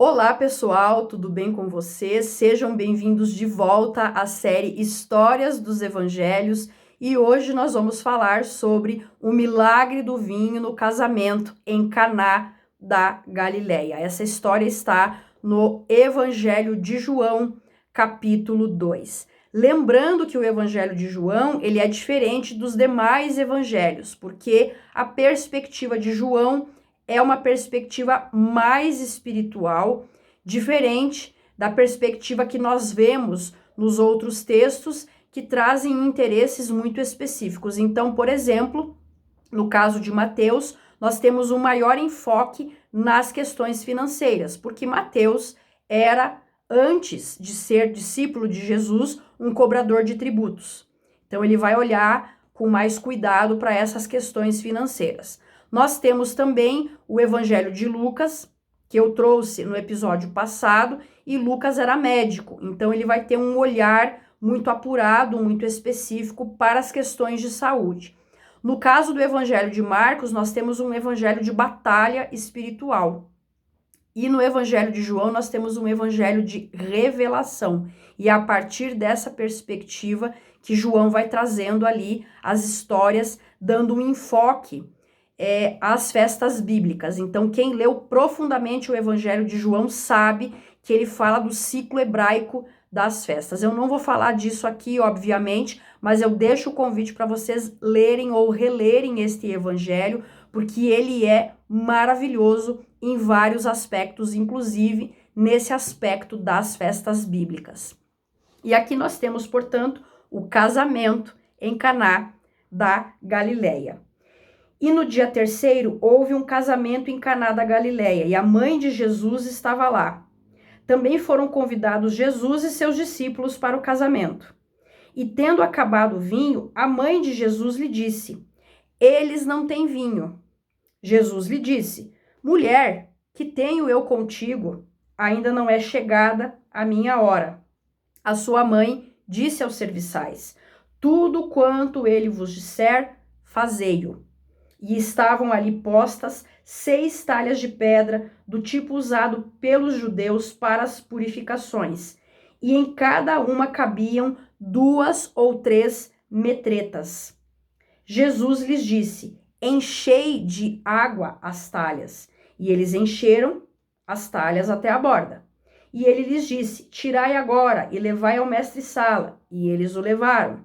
Olá pessoal, tudo bem com vocês? Sejam bem-vindos de volta à série Histórias dos Evangelhos e hoje nós vamos falar sobre o milagre do vinho no casamento em Caná da Galileia. Essa história está no Evangelho de João, capítulo 2. Lembrando que o Evangelho de João, ele é diferente dos demais evangelhos, porque a perspectiva de João é uma perspectiva mais espiritual, diferente da perspectiva que nós vemos nos outros textos que trazem interesses muito específicos. Então, por exemplo, no caso de Mateus, nós temos um maior enfoque nas questões financeiras, porque Mateus era, antes de ser discípulo de Jesus, um cobrador de tributos. Então, ele vai olhar com mais cuidado para essas questões financeiras. Nós temos também o Evangelho de Lucas, que eu trouxe no episódio passado, e Lucas era médico, então ele vai ter um olhar muito apurado, muito específico para as questões de saúde. No caso do Evangelho de Marcos, nós temos um evangelho de batalha espiritual. E no Evangelho de João, nós temos um evangelho de revelação. E é a partir dessa perspectiva que João vai trazendo ali as histórias, dando um enfoque às festas bíblicas. Então, quem leu profundamente o Evangelho de João sabe que ele fala do ciclo hebraico das festas. Eu não vou falar disso aqui, obviamente, mas eu deixo o convite para vocês lerem ou relerem este Evangelho, porque ele é maravilhoso em vários aspectos, inclusive nesse aspecto das festas bíblicas. E aqui nós temos, portanto, o casamento em Caná da Galileia. E no dia terceiro houve um casamento em Caná da Galileia, e a mãe de Jesus estava lá. Também foram convidados Jesus e seus discípulos para o casamento. E tendo acabado o vinho, a mãe de Jesus lhe disse: eles não têm vinho. Jesus lhe disse: mulher, que tenho eu contigo? Ainda não é chegada a minha hora. A sua mãe disse aos serviçais: tudo quanto ele vos disser, fazei-o. E estavam ali postas 6 talhas de pedra, do tipo usado pelos judeus para as purificações, e em cada uma cabiam 2 ou 3 metretas. Jesus lhes disse: enchei de água as talhas. E eles encheram as talhas até a borda. E ele lhes disse: tirai agora e levai ao mestre-sala. E eles o levaram.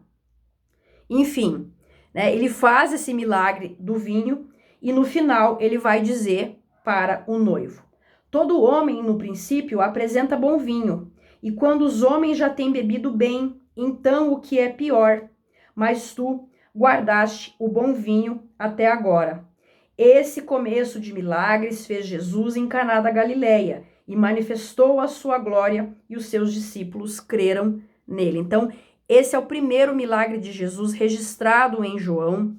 Enfim, ele faz esse milagre do vinho e no final ele vai dizer para o noivo: todo homem no princípio apresenta bom vinho, e quando os homens já têm bebido bem, então o que é pior, mas tu guardaste o bom vinho até agora. Esse começo de milagres fez Jesus em Caná da Galileia e manifestou a sua glória, e os seus discípulos creram nele. Então, esse é o primeiro milagre de Jesus registrado em João.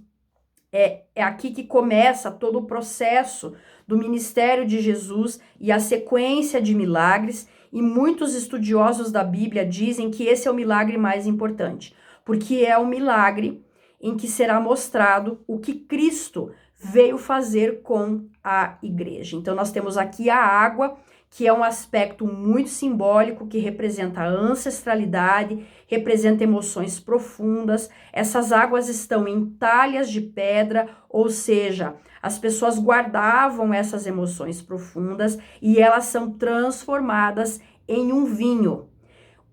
É aqui que começa todo o processo do ministério de Jesus e a sequência de milagres. E muitos estudiosos da Bíblia dizem que esse é o milagre mais importante, porque é o milagre em que será mostrado o que Cristo veio fazer com a igreja. Então, nós temos aqui a água, que é um aspecto muito simbólico, que representa a ancestralidade, representa emoções profundas. Essas águas estão em talhas de pedra, ou seja, as pessoas guardavam essas emoções profundas e elas são transformadas em um vinho.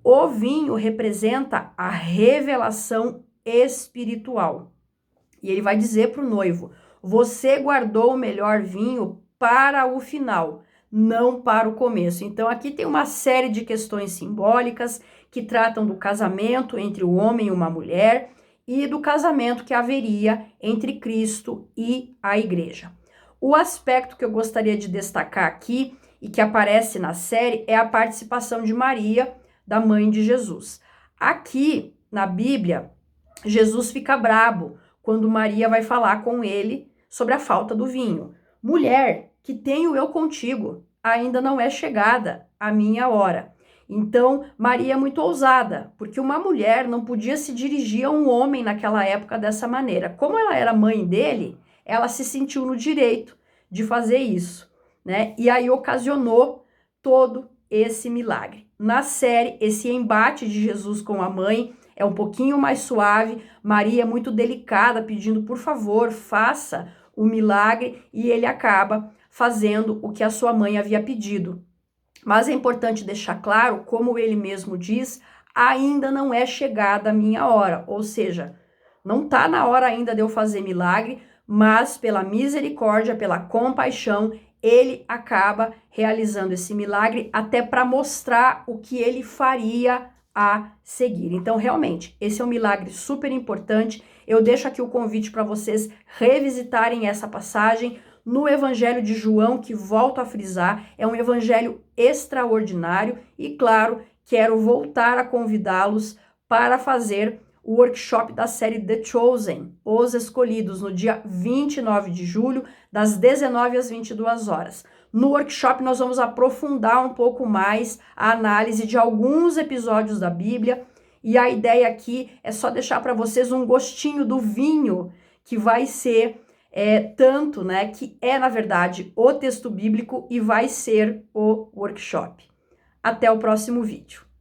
O vinho representa a revelação espiritual. E ele vai dizer para o noivo: você guardou o melhor vinho para o final, não para o começo. Então aqui tem uma série de questões simbólicas que tratam do casamento entre o homem e uma mulher e do casamento que haveria entre Cristo e a igreja. O aspecto que eu gostaria de destacar aqui e que aparece na série é a participação de Maria, da mãe de Jesus. Aqui na Bíblia, Jesus fica brabo quando Maria vai falar com ele sobre a falta do vinho. Mulher, que tenho eu contigo? Ainda não é chegada a minha hora. Então, Maria é muito ousada, porque uma mulher não podia se dirigir a um homem naquela época dessa maneira. Como ela era mãe dele, ela se sentiu no direito de fazer isso, né? E aí ocasionou todo esse milagre. Na série, esse embate de Jesus com a mãe é um pouquinho mais suave. Maria é muito delicada, pedindo, por favor, faça o milagre, e ele acaba fazendo o que a sua mãe havia pedido. Mas é importante deixar claro, como ele mesmo diz, ainda não é chegada a minha hora, ou seja, não está na hora ainda de eu fazer milagre, mas pela misericórdia, pela compaixão, ele acaba realizando esse milagre até para mostrar o que ele faria a seguir. Então, realmente, esse é um milagre super importante. Eu deixo aqui o convite para vocês revisitarem essa passagem no Evangelho de João, que volto a frisar, é um evangelho extraordinário e, claro, quero voltar a convidá-los para fazer o workshop da série The Chosen, Os Escolhidos, no dia 29 de julho, das 19 às 22 horas. No workshop nós vamos aprofundar um pouco mais a análise de alguns episódios da Bíblia, e a ideia aqui é só deixar para vocês um gostinho do vinho que vai ser tanto, né, que é, na verdade, o texto bíblico e vai ser o workshop. Até o próximo vídeo.